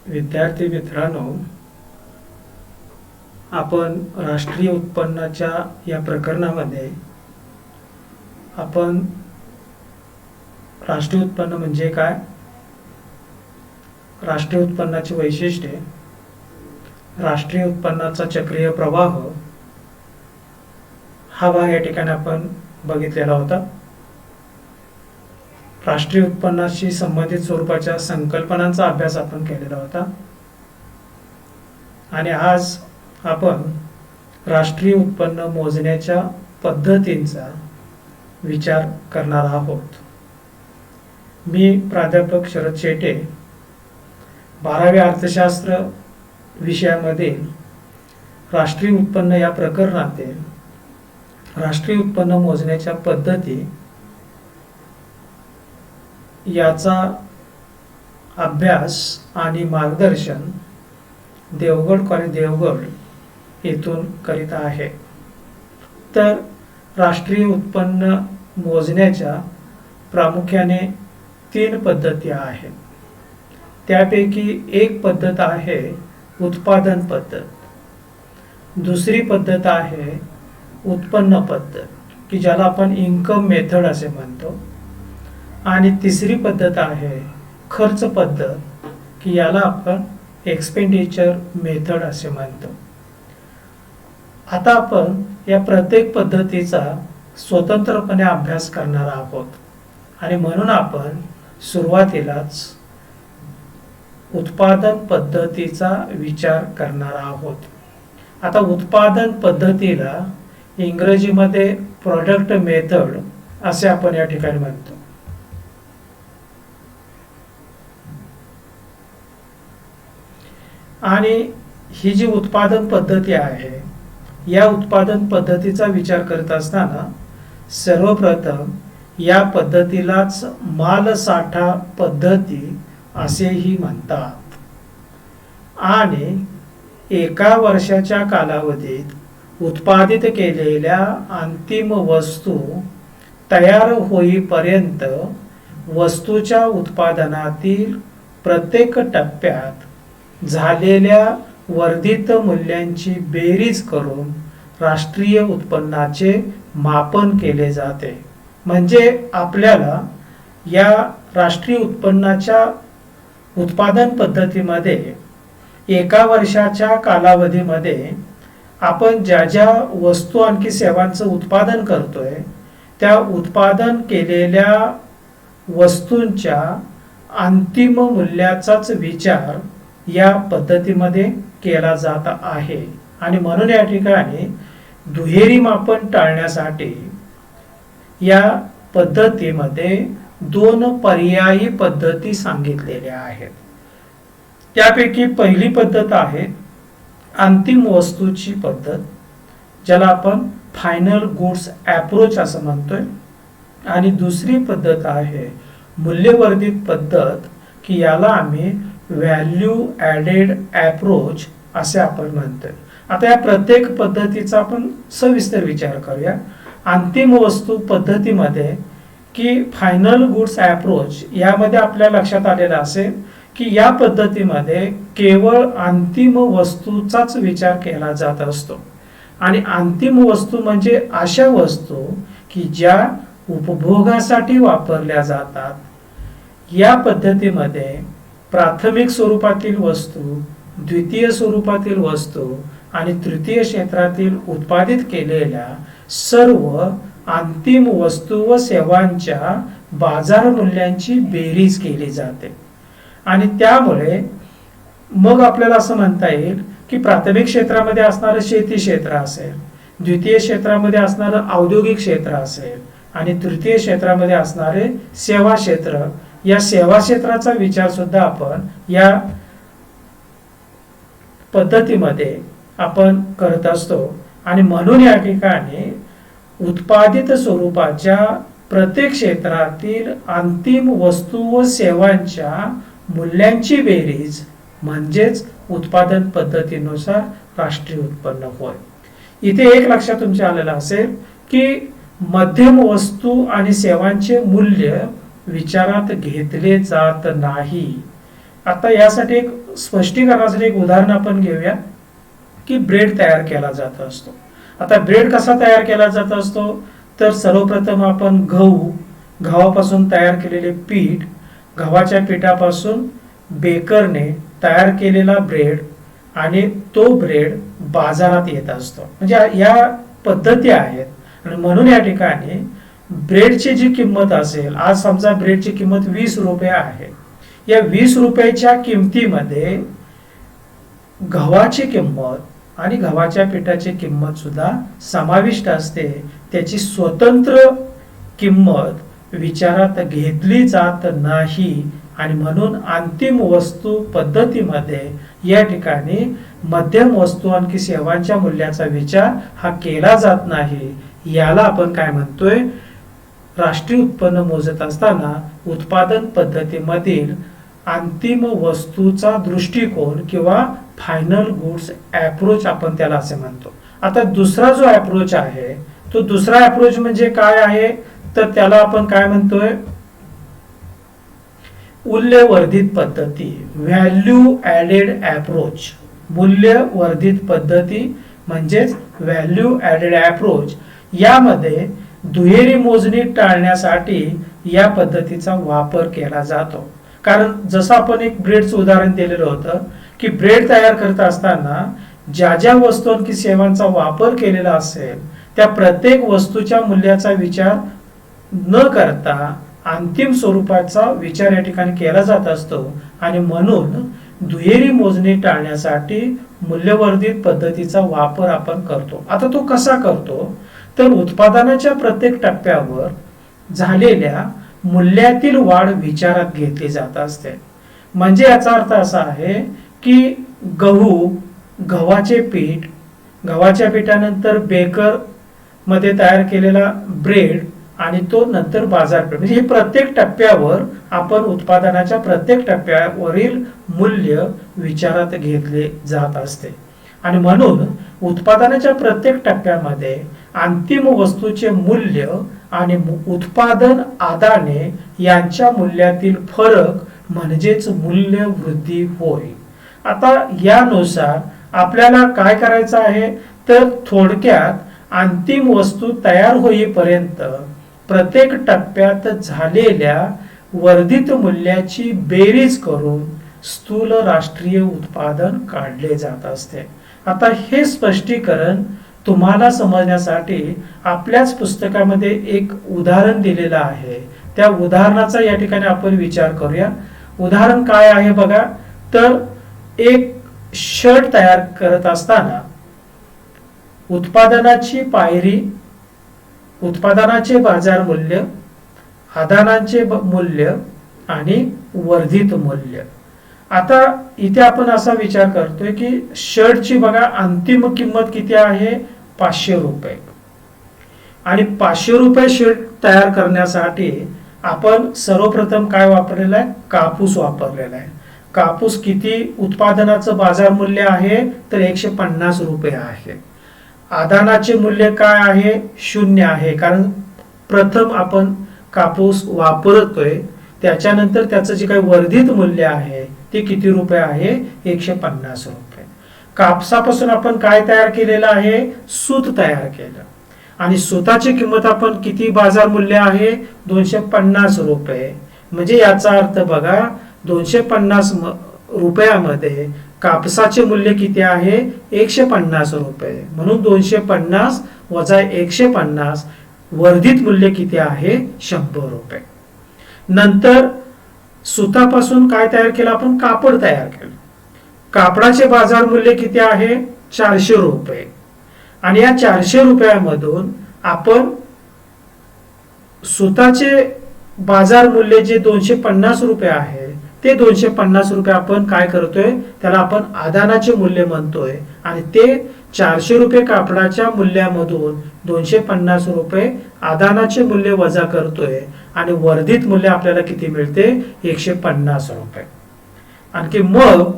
विद्यार्थी मित्रांनो, आपण राष्ट्रीय उत्पन्नाच्या या प्रकरणामध्ये आपण राष्ट्रीय उत्पन्न म्हणजे काय, राष्ट्रीय उत्पन्नाची वैशिष्ट्ये, राष्ट्रीय उत्पन्नाचा चक्रीय प्रवाह हा भाग या ठिकाणी आपण बघितलेला होता. राष्ट्रीय उत्पन्नाशी संबंधित स्वरूपाच्या संकल्पनांचा अभ्यास आपण केलेला होता आणि आज आपण राष्ट्रीय उत्पन्न मोजण्याच्या पद्धतींचा विचार करणार आहोत. मी प्राध्यापक शरद शेटे, 12वी अर्थशास्त्र विषयामधील राष्ट्रीय उत्पन्न या प्रकरणातील राष्ट्रीय उत्पन्न मोजण्याच्या पद्धती याचा अभ्यास आणि मार्गदर्शन देवगड कॉलेज देवगड येथून करीत आहे. तर राष्ट्रीय उत्पन्न मोजण्याच्या प्रामुख्याने 3 पद्धती आहेत. त्यापैकी एक पद्धत आहे उत्पादन पद्धत, दुसरी पद्धत आहे उत्पन्न पद्धत की ज्याला आपण इन्कम मेथड असे म्हणतो, आणि तिसरी पद्धत आहे खर्च पद्धत की याला आपण एक्सपेंडिचर मेथड असे म्हणतो. आता आपण या प्रत्येक पद्धतीचा स्वतंत्रपणे अभ्यास करणार आहोत आणि म्हणून आपण सुरुवातीलाच उत्पादन पद्धतीचा विचार करणार आहोत. आता उत्पादन पद्धतीला इंग्रजीमध्ये प्रोडक्ट मेथड असे आपण या ठिकाणी म्हणतो. आणि ही जी उत्पादन पद्धती आहे, या उत्पादन पद्धतीचा विचार करत असताना सर्वप्रथम या पद्धतीलाच मालसाठा पद्धती असेही म्हणतात. आणि एका वर्षाच्या कालावधीत उत्पादित केलेल्या अंतिम वस्तू तयार होईपर्यंत वस्तूच्या उत्पादनातील प्रत्येक टप्प्यात झालेल्या वर्धित मूल्यांची बेरीज करून राष्ट्रीय उत्पन्नाचे मापन केले जाते. म्हणजे आपल्याला या राष्ट्रीय उत्पन्नाच्या उत्पादन पद्धतीमध्ये एका वर्षाच्या कालावधीमध्ये आपण ज्या ज्या वस्तू आणखी सेवांचं उत्पादन करतोय त्या उत्पादन केलेल्या वस्तूंच्या अंतिम मूल्याचाच विचार या पद्धतीमध्ये केला जात आहे. आणि म्हणून या ठिकाणी दुहेरी मापन टाळण्यासाठी या पद्धतीमध्ये 2 पर्यायी पद्धती सांगितलेल्या आहेत. त्यापैकी पहिली पद्धत आहे अंतिम वस्तूची पद्धत, ज्याला आपण फायनल गुड्स अप्रोच असं म्हणतोय. आणि दुसरी पद्धत आहे मूल्यवर्धित पद्धत की याला आम्ही व्हॅल्यू ॲडेड अप्रोच असे आपण म्हणतोय. आता या प्रत्येक पद्धतीचा आपण सविस्तर विचार करूया. अंतिम वस्तू पद्धतीमध्ये की फायनल गुड्स अप्रोच यामध्ये आपल्या लक्षात आलेलं असेल की या पद्धतीमध्ये केवळ अंतिम वस्तूचाच विचार केला जात असतो. आणि अंतिम वस्तू म्हणजे अशा वस्तू की ज्या उपभोगासाठी वापरल्या जातात. या पद्धतीमध्ये प्राथमिक स्वरूपातील वस्तू, द्वितीय स्वरूपातील वस्तू आणि तृतीय क्षेत्रातील उत्पादित केलेल्या सर्व अंतिम वस्तू व सेवांच्या बाजार मूल्यांची बेरीज केली जाते. आणि त्यामुळे मग आपल्याला असं म्हणता येईल की प्राथमिक क्षेत्रामध्ये असणारं शेती क्षेत्र असेल, द्वितीय क्षेत्रामध्ये असणारं औद्योगिक क्षेत्र असेल आणि तृतीय क्षेत्रामध्ये असणारे सेवा क्षेत्र, या सेवा क्षेत्राचा विचार सुद्धा आपण या पद्धतीमध्ये आपण करत असतो. आणि म्हणून या ठिकाणी उत्पादित स्वरूपाच्या प्रत्येक क्षेत्रातील अंतिम वस्तू व सेवांच्या मूल्यांची बेरीज म्हणजेच उत्पादन पद्धतीनुसार राष्ट्रीय उत्पन्न होय. इथे एक लक्षात तुमच्या आलेलं असेल की मध्यम वस्तू आणि सेवांचे मूल्य विचारात घेतले जात नाही. आता यासाठी एक स्पष्टीकरणासाठी एक उदाहरण आपण घेऊया की ब्रेड तयार केला जात असतो. आता ब्रेड कसा तयार केला जात असतो, तर सर्वप्रथम आपण गव्हापासून तयार केलेले पीठ, गव्हाच्या पिठापासून बेकरने तयार केलेला ब्रेड आणि तो ब्रेड बाजारात येत असतो. म्हणजे या पद्धती आहेत. आणि म्हणून या ठिकाणी ब्रेडची जी किंमत असेल, आज समजा ब्रेडची किंमत 20 रुपये आहे, या 20 रुपयाच्या किमतीमध्ये गव्हाची किंमत आणि गव्हाच्या पिठाची किंमत सुद्धा समाविष्ट असते. त्याची स्वतंत्र किंमत विचारात घेतली जात नाही. आणि म्हणून अंतिम वस्तू पद्धतीमध्ये या ठिकाणी मध्यम वस्तू आणखी सेवांच्या मूल्याचा विचार हा केला जात नाही. याला आपण काय म्हणतोय, राष्ट्रीय उत्पन्न मोजत असताना उत्पादन पद्धतीमधील अंतिम वस्तूचा दृष्टिकोन किंवा फायनल गुड्स अप्रोच आपण त्याला असे म्हणतो. आता दुसरा जो अप्रोच आहे, तो दुसरा अप्रोच म्हणजे काय आहे, तर त्याला आपण काय म्हणतोय, मूल्यवर्धित पद्धती, व्हॅल्यू ऍडेड अप्रोच. मूल्यवर्धित पद्धती म्हणजेच व्हॅल्यू ऍडेड अप्रोच. यामध्ये दुहेरी मोजणी टाळण्यासाठी या पद्धतीचा वापर केला जातो. कारण जसं आपण एक ब्रेडचं उदाहरण दिलेलं होतं की ब्रेड तयार करत असताना ज्या ज्या वस्तू आणि सेवांचा वापर केलेला असेल त्या प्रत्येक वस्तूच्या मूल्याचा विचार न करता अंतिम स्वरूपाचा विचार या ठिकाणी केला जात असतो. आणि म्हणून दुहेरी मोजणी टाळण्यासाठी मूल्यवर्धित पद्धतीचा वापर आपण करतो. आता तो कसा करतो, तर उत्पादनाच्या प्रत्येक टप्प्यावर झालेल्या मूल्यातील वाढ विचारात घेतली जात असते. म्हणजे याचा अर्थ असा आहे की गव्हाचे पीठ, गव्हाच्या पिठानंतर बेकर मध्ये तयार केलेला ब्रेड आणि तो नंतर बाजारपेठ, म्हणजे हे प्रत्येक टप्प्यावर आपण उत्पादनाच्या प्रत्येक टप्प्यावरील मूल्य विचारात घेतले जात असते. आणि म्हणून उत्पादनाच्या प्रत्येक टप्प्यामध्ये अंतिम वस्तूचे मूल्य आणि उत्पादन आदाने यांच्या मूल्यातील फरक म्हणजेच मूल्य वृद्धी होय. आता यानुसार आपल्याला काय करायचं आहे, तर थोडक्यात अंतिम वस्तू तयार होईपर्यंत प्रत्येक टप्प्यात झालेल्या वर्धित मूल्याची बेरीज करून स्थूल राष्ट्रीय उत्पादन काढले जात असते. आता हे स्पष्टीकरण तुम्हाला समजण्यासाठी आपल्याच पुस्तकामध्ये एक उदाहरण दिलेलं आहे. त्या उदाहरणाचा या ठिकाणी आपण विचार करूया. उदाहरण काय आहे बघा, तर एक शर्ट तयार करत असताना उत्पादनाची पायरी, उत्पादनाचे बाजार मूल्य, आदानांचे मूल्य आणि वर्धित मूल्य. आता इथे आपण असा विचार करतोय की शर्टची बघा अंतिम किंमत किती आहे, 500 रुपये. आणि 500 रुपये शर्ट तयार करण्यासाठी आपण सर्वप्रथम काय वापरलेलं आहे, कापूस वापरलेला आहे. कापूस किती उत्पादनाचं बाजार मूल्य आहे, तर 150 रुपये आहे. आदानाचे मूल्य काय आहे, 0 आहे. कारण प्रथम आपण कापूस वापरतोय, त्याच्यानंतर त्याचं जे काही वर्धित मूल्य आहे ते किती रुपये आहे, 150 रुपये. कापसापासून आपण काय तयार केलेलं आहे, सूत तयार केलं. आणि सूताची किंमत आपण किती बाजार मूल्य आहे, 250 रुपये. म्हणजे याचा अर्थ बघा, 250 रुपयामध्ये कापसाचे मूल्य किती आहे, 150 रुपये. म्हणून 250 वजा 150 वर्धित मूल्य किती आहे, 100 रुपये. नंतर सुतापासून काय तयार केलं, आपण कापड तयार केलं. कापडाचे बाजार मूल्य किती आहे, 400 रुपये. आणि या 400 रुपयामधून आपण सुताचे बाजार मूल्य जे 250 रुपये आहे ते 250 रुपये आपण काय करतोय, त्याला आपण आदानाचे मूल्य म्हणतोय. आणि ते 400 रुपये कापडाच्या मूल्यामधून 250 रुपये आदानाचे मूल्य वजा करतोय. आणि वर्धित मूल्य आपल्याला किती मिळते, 150 रुपये. आणखी मग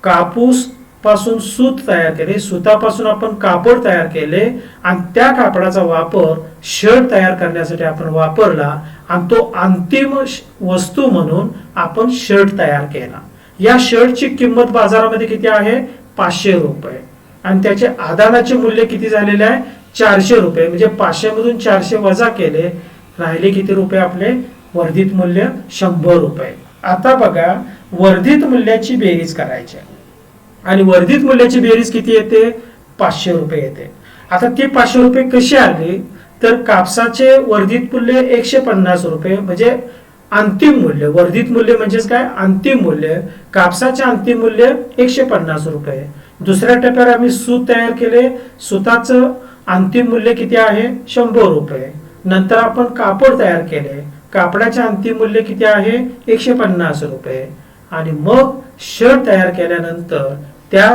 कापूस पासून सूत तयार केले, सुतापासून आपण कापड तयार केले आणि त्या कापडाचा वापर शर्ट तयार करण्यासाठी आपण वापरला आणि तो अंतिम वस्तू म्हणून आपण शर्ट तयार केला. या शर्टची किंमत बाजारामध्ये किती आहे? 500 रुपये. आणि त्याचे आदानाचे मूल्य किती झालेले आहे? 400 रुपये. म्हणजे 500 मधून 400 वजा केले, राहिले किती रुपये आपले? वर्धित मूल्य 100 रुपये. आता बघा, वर्धित मूल्याची बेरीज करायची आणि वर्धित मूल्याची बेरीज किती येते? 500 रुपये येते. आता ते 500 रुपये कसे आले? तर कापसाचे वर्धित मूल्य 150 रुपये म्हणजे अंतिम मूल्य. वर्धित मूल्य म्हणजेच काय? अंतिम मूल्य. कापसाचे अंतिम मूल्य 150 रुपये. दुसऱ्या टप्प्यावर आम्ही सूत तयार केले, सुताचं अंतिम मूल्य किती आहे? 100 रुपये. नंतर आपण कापड तयार केले, कापडाचे अंतिम मूल्य किती आहे? 150 रुपये. आणि मग शर्ट तयार केल्यानंतर त्या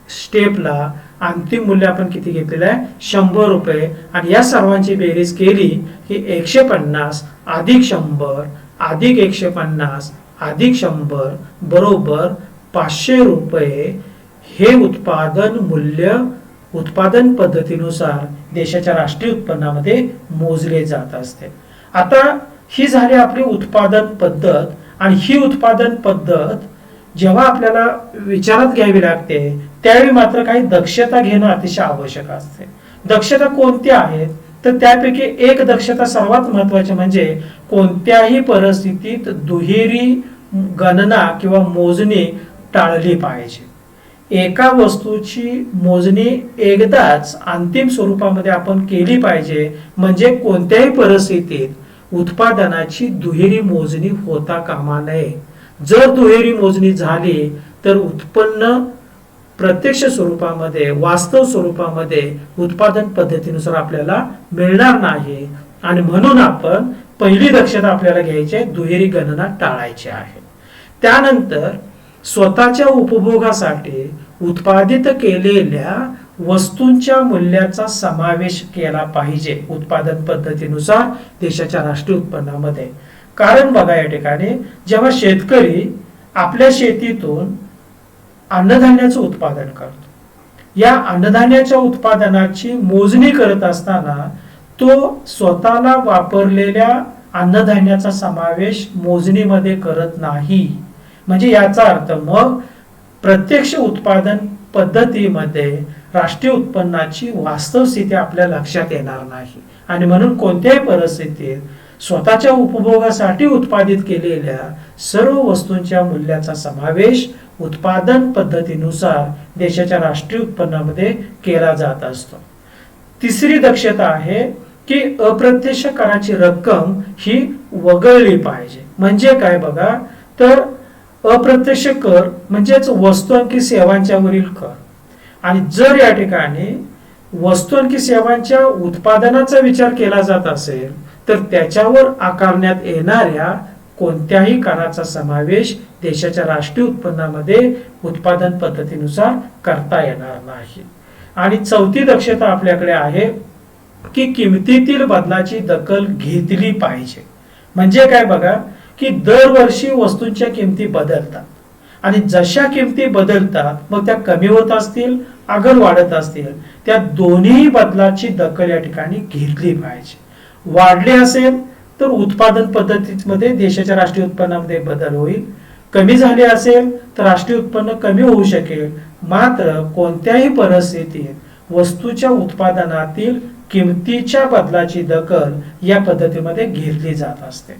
स्टेपला अंतिम मूल्य आपण किती घेतलेलं आहे? 100 रुपये. आणि या सर्वांची बेरीज केली की 150 अधिक 100 अधिक 150 अधिक 100 बरोबर 500 रुपये हे उत्पादन मूल्य उत्पादन पद्धतीनुसार देशाच्या राष्ट्रीय उत्पन्नामध्ये मोजले जात असते. आता ही झाली आपली उत्पादन पद्धत. आणि ही उत्पादन पद्धत जेव्हा आपल्याला विचारात घ्यावी लागते त्यावेळी मात्र काही दक्षता घेणं अतिशय आवश्यक असते. दक्षता कोणत्या आहेत? तर त्यापैकी एक दक्षता सर्वात महत्वाची म्हणजे कोणत्याही परिस्थितीत दुहेरी गणना किंवा मोजणी टाळली पाहिजे. एका वस्तूची मोजणी एकदाच अंतिम स्वरूपामध्ये आपण केली पाहिजे, म्हणजे कोणत्याही परिस्थितीत उत्पादनाची दुहेरी मोजणी होता कामा नये. जर दुहेरी मोजणी झाली तर उत्पन्न प्रत्यक्ष स्वरूपामध्ये, वास्तव स्वरूपामध्ये उत्पादन पद्धतीनुसार आपल्याला मिळणार नाही. आणि म्हणून आपण पहिली दक्षता आपल्याला घ्यायची आहे, दुहेरी गणना टाळायची आहे. त्यानंतर स्वतःच्या उपभोगासाठी उत्पादित केलेल्या वस्तूंच्या मूल्याचा समावेश केला पाहिजे उत्पादन पद्धतीनुसार देशाच्या राष्ट्रीय उत्पन्नामध्ये. कारण बघा, या ठिकाणी जेव्हा शेतकरी आपल्या शेतीतून अन्नधान्याचं उत्पादन करतो, या अन्नधान्याच्या उत्पादनाची मोजणी करत असताना तो स्वतःला वापरलेल्या अन्नधान्याचा समावेश मोजणीमध्ये करत नाही. म्हणजे याचा अर्थ मग प्रत्यक्ष उत्पादन पद्धतीमध्ये राष्ट्रीय उत्पन्नाची वास्तव स्थिती आपल्या लक्षात येणार नाही. आणि म्हणून कोणत्याही परिस्थितीत स्वतःच्या उपभोगासाठी उत्पादित केलेल्या सर्व वस्तूंच्या मूल्याचा समावेश उत्पादन पद्धतीनुसार देशाच्या राष्ट्रीय उत्पन्नामध्ये केला जात असतो. तिसरी दक्षता आहे की अप्रत्यक्ष कराची रक्कम ही वगळली पाहिजे. म्हणजे काय बघा, तर अप्रत्यक्ष कर म्हणजेच वस्तू आणखी सेवांच्या वरील कर. आणि जर या ठिकाणी वस्तू आणखी सेवांच्या उत्पादनाचा विचार केला जात असेल तर त्याच्यावर आकारण्यात येणाऱ्या कोणत्याही कराचा समावेश देशाच्या राष्ट्रीय उत्पन्नामध्ये उत्पादन पद्धतीनुसार करता येणार नाही. आणि चौथी दक्षता आपल्याकडे आहे की किमतीतील बदलाची दखल घेतली पाहिजे. म्हणजे काय बघा, की दरवर्षी वस्तूंच्या किमती बदलतात आणि जशा किमती बदलतात मग त्या कमी होत असतील अगर वाढत असतील, त्या दोन्ही बदलाची दखल या ठिकाणी घेतली पाहिजे. वाढले असेल तर उत्पादन पद्धतीमध्ये देशाच्या राष्ट्रीय उत्पन्नामध्ये बदल होईल, कमी झाले असेल तर राष्ट्रीय उत्पन्न कमी होऊ शकेल. मात्र कोणत्याही परिस्थितीत वस्तूच्या उत्पादनातील किमतीच्या बदलाची दखल या पद्धतीमध्ये घेतली जात असते.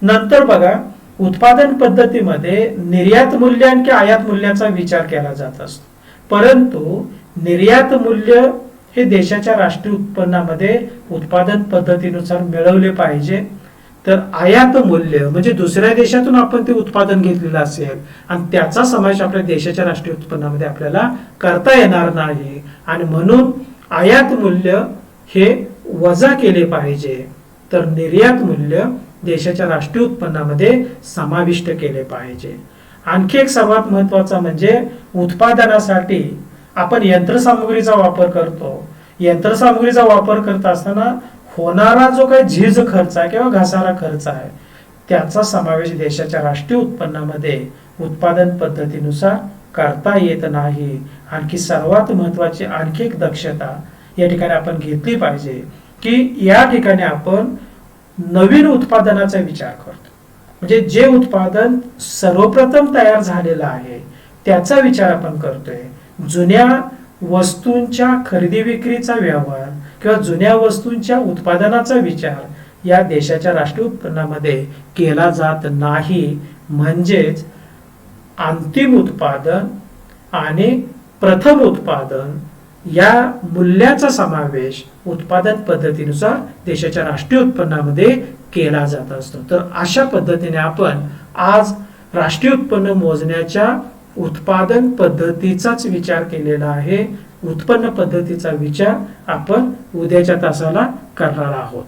नंतर बघा, उत्पादन पद्धतीमध्ये निर्यात मूल्य आणि आयात मूल्याचा विचार केला जात असतो, परंतु निर्यात मूल्य हे देशाच्या राष्ट्रीय उत्पन्नामध्ये उत्पादन पद्धतीनुसार मिळवले पाहिजे. तर आयात मूल्य म्हणजे दुसऱ्या देशातून आपण ते उत्पादन घेतलेलं असेल आणि त्याचा समावेश आपल्या देशाच्या राष्ट्रीय उत्पन्नामध्ये आपल्याला करता येणार नाही. आणि म्हणून आयात मूल्य हे वजा केले पाहिजे, तर निर्यात मूल्य देशाच्या राष्ट्रीय उत्पन्नामध्ये समाविष्ट केले पाहिजे. आणखी एक सर्वात महत्वाचा म्हणजे उत्पादनासाठी आपण यंत्रसामुग्रीचा वापर करतो. यंत्रसामुग्रीचा वापर करत असताना होणारा जो काही झीज खर्च आहे किंवा घसारा खर्च आहे त्याचा समावेश देशाच्या राष्ट्रीय उत्पन्नामध्ये उत्पादन पद्धतीनुसार करता येत नाही. आणखी सर्वात महत्वाची आणखी एक दक्षता या ठिकाणी आपण घेतली पाहिजे की या ठिकाणी आपण नवीन उत्पादनाचा विचार करतो. म्हणजे जे उत्पादन सर्वप्रथम तयार झालेलं आहे त्याचा विचार आपण करतोय. जुन्या वस्तूंच्या खरेदी विक्रीचा व्यवहार किंवा जुन्या वस्तूंच्या उत्पादनाचा विचार या देशाच्या राष्ट्रीय उत्पन्नामध्ये केला जात नाही. म्हणजेच अंतिम उत्पादन आणि प्रथम उत्पादन या मूल्याचा समावेश उत्पादन पद्धतीनुसार देशाच्या राष्ट्रीय उत्पन्नामध्ये केला जात असतो. तर अशा पद्धतीने आपण आज राष्ट्रीय उत्पन्न मोजण्याच्या उत्पादन पद्धतीचाच विचार केलेला आहे. उत्पन्न पद्धतीचा विचार आपण उद्याच्या तासाला करणार आहोत.